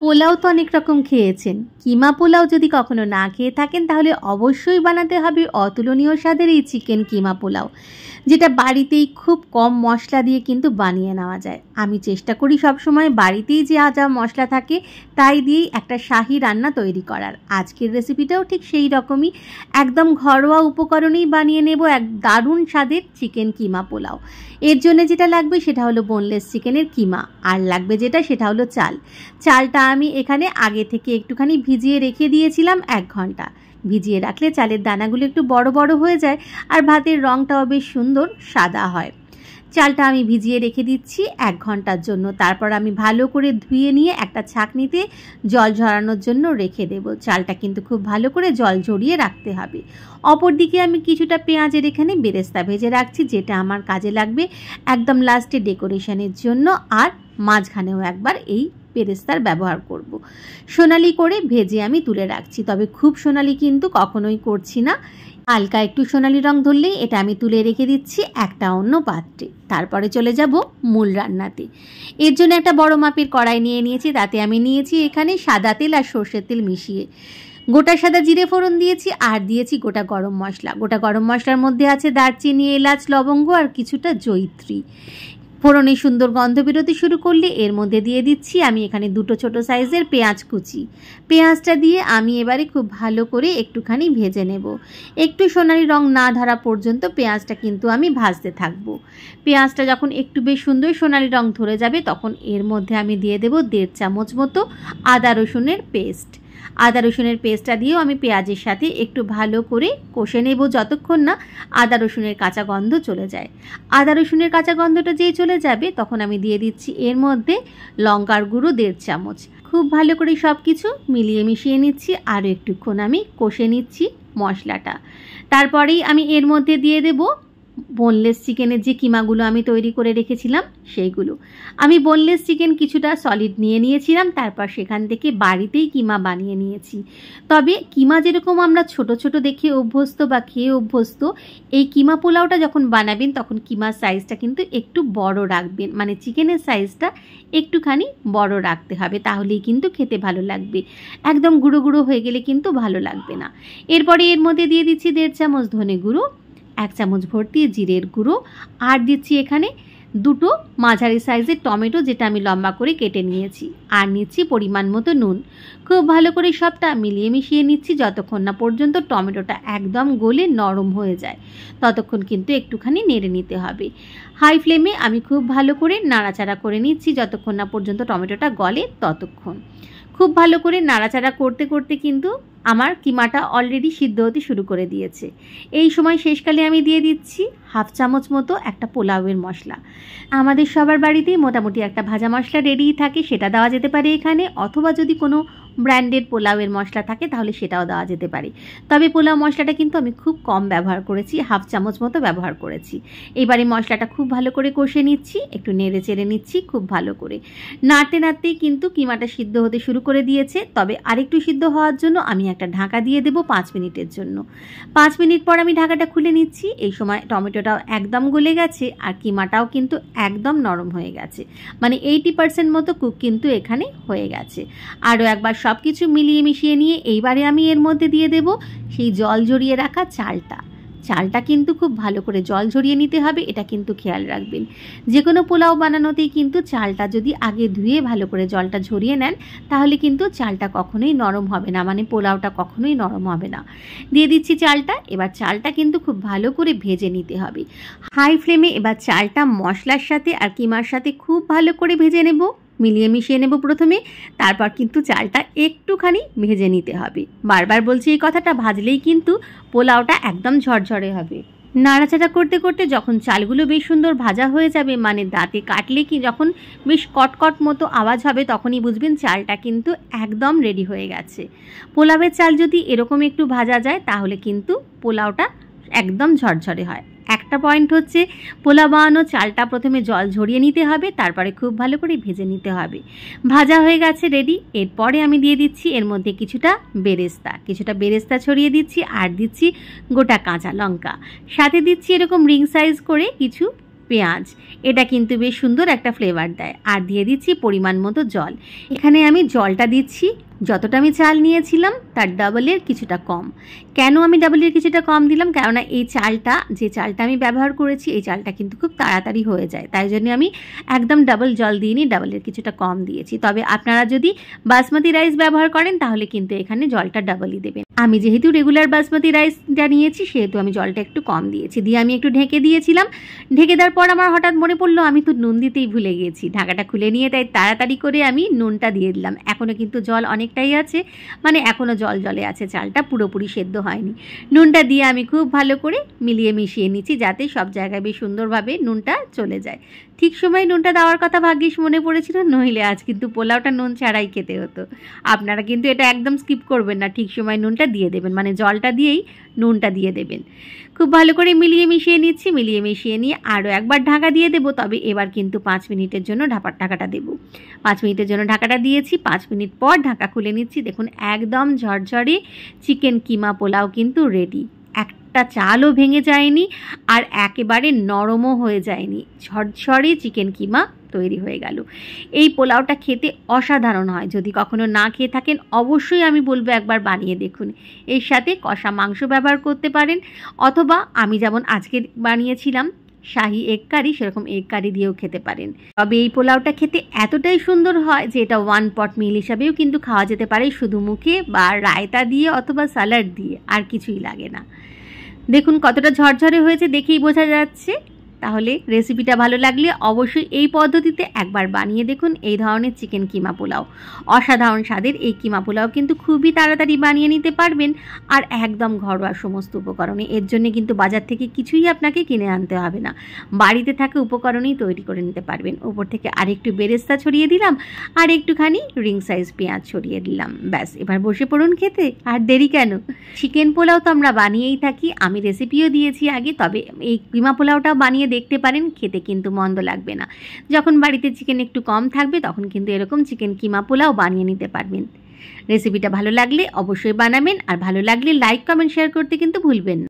পোলাও তো অনেক রকম খেয়েছেন, কিমা পোলাও যদি কখনো না খেয়ে থাকেন তাহলে অবশ্যই বানাতে হবে অতুলনীয় স্বাদের এই চিকেন কিমা পোলাও, যেটা বাড়িতেই খুব কম মশলা দিয়ে কিন্তু বানিয়ে নেওয়া যায়। আমি চেষ্টা করি সবসময় বাড়িতেই যা যা মশলা থাকে তাই দিয়েই একটা শাহি রান্না তৈরি করার। আজকের রেসিপিটাও ঠিক সেই রকমই, একদম ঘরোয়া উপকরণেই বানিয়ে নেব এক দারুণ স্বাদের চিকেন কিমা পোলাও। এর জন্য যেটা লাগবে সেটা হলো বোনলেস চিকেনের কিমা, আর লাগবে যেটা সেটা হলো চালটা আমি এখানে আগে থেকে একটুখানি ভিজিয়ে রেখে দিয়েছিলাম 1 ঘন্টা। ভিজিয়ে রাখলে চালের দানাগুলো একটু বড় বড় হয়ে যায় আর ভাতের রঙটাও বেশ সুন্দর সাদা হয়। চালটা আমি ভিজিয়ে রেখে দিচ্ছি 1 ঘন্টার জন্য। তারপর আমি ভালো করে ধুয়ে নিয়ে একটা ছাঁকনিতে জল ঝরানোর জন্য রেখে দেব। চালটা কিন্তু খুব ভালো করে জল ঝরিয়ে রাখতে হবে। অপরদিকে আমি কিছুটা পেঁয়াজের এখানে বেরেস্তা ভেজে রাখছি, যেটা আমার কাজে লাগবে একদম লাস্টে ডেকোরেশনের জন্য, আর মাঝখানেও একবার এই বেরেস্তার ব্যবহার করব। সোনালি করে ভেজে আমি তুলে রাখছি, তবে খুব সোনালি কিন্তু কখনোই করছি না। হালকা একটু সোনালি রং ধরলেই এটা আমি তুলে রেখে দিচ্ছি একটা অন্য পাত্রে। তারপরে চলে যাব মূল রান্নাতে। এর জন্য একটা বড় মাপের কড়াই নিয়ে নিয়েছি, তাতে আমি নিয়েছি এখানে সাদা তেল আর সর্ষের তেল মিশিয়ে। গোটা সাদা জিরে ফোড়ন দিয়েছি আর দিয়েছি গোটা গরম মশলা। গোটা গরম মশলার মধ্যে আছে দারচিনি, এলাচ, লবঙ্গ আর কিছুটা জয়িত্রী। ফোড়নে সুন্দর গন্ধ বেরোতে শুরু করলে এর মধ্যে দিয়ে দিচ্ছি আমি এখানে 2 ছোট সাইজের পেঁয়াজ কুচি। পেঁয়াজটা দিয়ে আমি এবারে খুব ভালো করে একটুখানি ভেজে নেব। একটু সোনালি রং না ধরা পর্যন্ত পেঁয়াজটা কিন্তু আমি ভাজতে থাকব। পেঁয়াজটা যখন একটু বেশ সুন্দর সোনালি রং ধরে যাবে তখন এর মধ্যে আমি দিয়ে দেব 1.5 চামচ মতো আদা রসুনের পেস্ট। আদা রসুনের পেস্টটা দিয়েও আমি পেঁয়াজের সাথে একটু ভালো করে কষে নেব যতক্ষণ না আদা রসুনের কাঁচা গন্ধ চলে যায়। আদা রসুনের কাঁচা গন্ধটা যেই চলে যাবে তখন আমি দিয়ে দিচ্ছি এর মধ্যে লঙ্কার গুঁড়ো 1.5 চামচ। খুব ভালো করে সব কিছু মিলিয়ে মিশিয়ে নিচ্ছি, আরও একটুক্ষণ আমি কষে নিচ্ছি মশলাটা। তারপরেই আমি এর মধ্যে দিয়ে দেব বোনলেস চিকেনের যে কিমাগুলো আমি তৈরি করে রেখেছিলাম সেইগুলো। আমি বোনলেস চিকেন কিছুটা সলিড নিয়ে নিয়েছিলাম, তারপর সেখান থেকে বাড়িতেই কিমা বানিয়ে নিয়েছি। তবে কিমা যেরকম আমরা ছোট ছোট দেখে অভ্যস্ত বা খেয়ে অভ্যস্ত, এই কিমা পোলাওটা যখন বানাবেন তখন কিমার সাইজটা কিন্তু একটু বড় রাখবেন, মানে চিকেনের সাইজটা একটুখানি বড় রাখতে হবে, তাহলেই কিন্তু খেতে ভালো লাগবে। একদম গুঁড়ো গুঁড়ো হয়ে গেলে কিন্তু ভালো লাগবে না। এরপরে এর মধ্যে দিয়ে দিচ্ছি 1.5 চামচ ধনে গুঁড়ো, 1 চামচ ভর্তি জিরের গুঁড়ো, আর দিচ্ছি এখানে 2 মাঝারি সাইজের টমেটো, যেটা আমি লম্বা করে কেটে নিয়েছি, আর নিচ্ছি পরিমাণ মতো নুন। খুব ভালো করে সবটা মিলিয়ে মিশিয়ে নিচ্ছি যতক্ষণ না পর্যন্ত টমেটোটা একদম গলে নরম হয়ে যায়, ততক্ষণ কিন্তু একটুখানি নেড়ে নিতে হবে। হাই ফ্লেমে আমি খুব ভালো করে নাড়াচাড়া করে নিচ্ছি যতক্ষণ না পর্যন্ত টমেটোটা গলে ততক্ষণ। খুব ভালো করে নাড়াচাড়া করতে করতে কিন্তু আমার কিমাটা অলরেডি সিদ্ধ হতে শুরু করে দিয়েছে। এই সময় শেষকালে আমি দিয়ে দিচ্ছি 1/2 চামচ মতো একটা পোলাওয়ের মশলা। আমাদের সবার বাড়িতেই মোটামুটি একটা ভাজা মশলা রেডিই থাকে, সেটা দেওয়া যেতে পারে এখানে, অথবা যদি কোনো ব্র্যান্ডেড পোলাওয়ের মশলা থাকে তাহলে সেটাও দেওয়া যেতে পারে। তবে পোলাও মশলাটা কিন্তু আমি খুব কম ব্যবহার করেছি, 1/2 চামচ মতো ব্যবহার করেছি। এবারে মশলাটা খুব ভালো করে কষে নিচ্ছি, একটু নেড়ে চেড়ে নিচ্ছি খুব ভালো করে। নাড়তে নাড়তেই কিন্তু কিমাটা সিদ্ধ হতে শুরু করে দিয়েছে, তবে আরেকটু সিদ্ধ হওয়ার জন্য আমি একটা ঢাকা দিয়ে দেবো 5 মিনিটের জন্য। 5 মিনিট পর আমি ঢাকাটা খুলে নিচ্ছি। এই সময় টমেটোটাও একদম গলে গেছে আর কিমাটাও কিন্তু একদম নরম হয়ে গেছে, মানে 80% মতো কুক কিন্তু এখানে হয়ে গেছে। আরও একবার সব কিছু মিলিয়ে মিশিয়ে নিয়ে এইবারে আমি এর মধ্যে দিয়ে দেব সেই জল ঝরিয়ে রাখা চালটা কিন্তু খুব ভালো করে জল ঝরিয়ে নিতে হবে, এটা কিন্তু খেয়াল রাখবেন। যে কোনো পোলাও বানানোতেই কিন্তু চালটা যদি আগে ধুয়ে ভালো করে জলটা ঝরিয়ে নেন তাহলে কিন্তু চালটা কখনোই নরম হবে না, মানে পোলাওটা কখনোই নরম হবে না। দিয়ে দিচ্ছি চালটা। এবার চালটা কিন্তু খুব ভালো করে ভেজে নিতে হবে হাই ফ্লেমে। এবার চালটা মশলার সাথে আর কিমার সাথে খুব ভালো করে ভেজে নেব, মিলিয়ে মিশিয়ে নেব প্রথমে, তারপর কিন্তু চালটা একটুখানি ভেজে নিতে হবে। বারবার বলছি এই কথাটা, ভাজলেই কিন্তু পোলাওটা একদম ঝরঝরে হবে। নাড়াচাড়া করতে করতে যখন চালগুলো বেশ সুন্দর ভাজা হয়ে যাবে, মানে দাঁতে কাটলে কি যখন বেশ কটকট মতো আওয়াজ হবে, তখনই বুঝবেন চালটা কিন্তু একদম রেডি হয়ে গেছে। পোলাওয়ের চাল যদি এরকম একটু ভাজা যায় তাহলে কিন্তু পোলাওটা একদম ঝরঝরে হয়। একটা পয়েন্ট হচ্ছে, পোলাও বানানো চালটা প্রথমে জল ঝরিয়ে নিতে হবে, তারপরে খুব ভালো করে ভেজে নিতে হবে। ভাজা হয়ে গেছে রেডি। এরপরে আমি দিয়ে দিচ্ছি এর মধ্যে কিছুটা বেরেস্তা ছড়িয়ে দিচ্ছি, আর দিচ্ছি গোটা কাঁচা লঙ্কা, সাথে দিচ্ছি এরকম রিং সাইজ করে কিছু পেঁয়াজ, এটা কিন্তু বেশ সুন্দর একটা ফ্লেভার দেয়। আর দিয়ে দিচ্ছি পরিমাণ মতো জল। এখানে আমি জলটা দিচ্ছি যতটা আমি চাল নিয়েছিলাম তার ডাবলের কিছুটা কম। কেন আমি ডাবলের কিছুটা কম দিলাম? কেননা এই চালটা, যে চালটা আমি ব্যবহার করেছি, এই চালটা কিন্তু খুব তাড়াতাড়ি হয়ে যায়, তাই জন্য আমি একদম ডাবল জল দিইনি, ডাবলের কিছুটা কম দিয়েছি। তবে আপনারা যদি বাসমতি রাইস ব্যবহার করেন তাহলে কিন্তু এখানে জলটা ডাবলই দেবেন। আমি যেহেতু রেগুলার বাসমতি রাইসটা নিয়েছি সেহেতু আমি জলটা একটু কম দিয়েছি। দিয়ে আমি একটু ঢেকে দিয়েছিলাম। ঢেকে দেওয়ার পর আমার হঠাৎ মনে পড়লো আমি তো নুন দিতেই ভুলে গিয়েছি। ঢাকাটা খুলে নিয়ে তাই তাড়াতাড়ি করে আমি নুনটা দিয়ে দিলাম। এখনও কিন্তু জল অনেকটাই আছে, মানে এখনও জল জলে আছে, চালটা পুরোপুরি সেদ্ধ হয়নি। নুনটা দিয়ে আমি খুব ভালো করে মিলিয়ে মিশিয়ে নিচ্ছি যাতে সব জায়গায় বেশ সুন্দরভাবে নুনটা চলে যায়। ঠিক সময় নুনটা দেওয়ার কথা ভাগ্যিস মনে পড়েছিল, নইলে আজ কিন্তু পোলাওটা নুন ছাড়াই খেতে হতো। আপনারা কিন্তু এটা একদম স্কিপ করবেন না, ঠিক সময় নুনটা দিয়ে দেবেন, মানে জলটা দিয়েই নুনটা দিয়ে দেবেন। খুব ভালো করে মিলিয়ে মিশিয়ে নিচ্ছি। মিলিয়ে মিশিয়ে নিয়ে আরও একবার ঢাকা দিয়ে দেবো, তবে এবার কিন্তু 5 মিনিটের জন্য ঢাকাটা দেবো। 5 মিনিটের জন্য ঢাকাটা দিয়েছি। 5 মিনিট পর ঢাকা খুলে নিচ্ছি। দেখুন একদম ঝরঝরে চিকেন কিমা পোলাও কিন্তু রেডি। একটা চালও ভেঙে যায়নি আর একেবারে নরমও হয়ে যায়নি, ঝরঝরে চিকেন কিমা তৈরি হয়ে গেল। এই পোলাওটা খেতে অসাধারণ হয়। যদি কখনো না খেয়ে থাকেন অবশ্যই আমি বলবো একবার বানিয়ে দেখুন। এর সাথে কষা মাংস ব্যবহার করতে পারেন, অথবা আমি যেমন আজকে বানিয়েছিলাম শাহি এগ কারি, সেরকম এগ কারি দিয়েও খেতে পারেন। তবে এই পোলাওটা খেতে এতটাই সুন্দর হয় যে এটা 1 পট মিল হিসাবেও কিন্তু খাওয়া যেতে পারে, শুধু মুখে বা রায়তা দিয়ে অথবা স্যালাড দিয়ে, আর কিছুই লাগে না। দেখুন কতটা ঝরঝরে হয়েছে, দেখেই বোঝা যাচ্ছে। তাহলে রেসিপিটা ভালো লাগলে অবশ্যই এই পদ্ধতিতে একবার বানিয়ে দেখুন এই ধরনের চিকেন কিমা পোলাও। অসাধারণ স্বাদের এই কিমা পোলাও কিন্তু খুবই তাড়াতাড়ি বানিয়ে নিতে পারবেন, আর একদম ঘরোয়া সমস্ত উপকরণে। এর জন্য কিন্তু বাজার থেকে কিছুই আপনাকে কিনে আনতে হবে না, বাড়িতে থাকা উপকরণেই তৈরি করে নিতে পারবেন। উপর থেকে আরেকটু বেরেস্তা ছড়িয়ে দিলাম, আর একটুখানি রিং সাইজ পেঁয়াজ ছড়িয়ে দিলাম, ব্যাস এবার বসে পড়ুন খেতে। আর দেরি কেন? চিকেন পোলাও তো আমরা বানিয়েই থাকি, আমি রেসিপিও দিয়েছি আগে, তবে এই কিমা পোলাওটাও বানিয়ে দেখতে পারেন, খেতে কিন্তু মন্দ লাগবে না। যখন বাড়িতে চিকেন একটু কম থাকবে তখন কিন্তু এরকম চিকেন কিমা পোলাও বানিয়ে নিতে পারবেন। রেসিপিটা ভালো লাগলে অবশ্যই বানাবেন, আর ভালো লাগলে লাইক কমেন্ট শেয়ার করতে কিন্তু ভুলবেন না।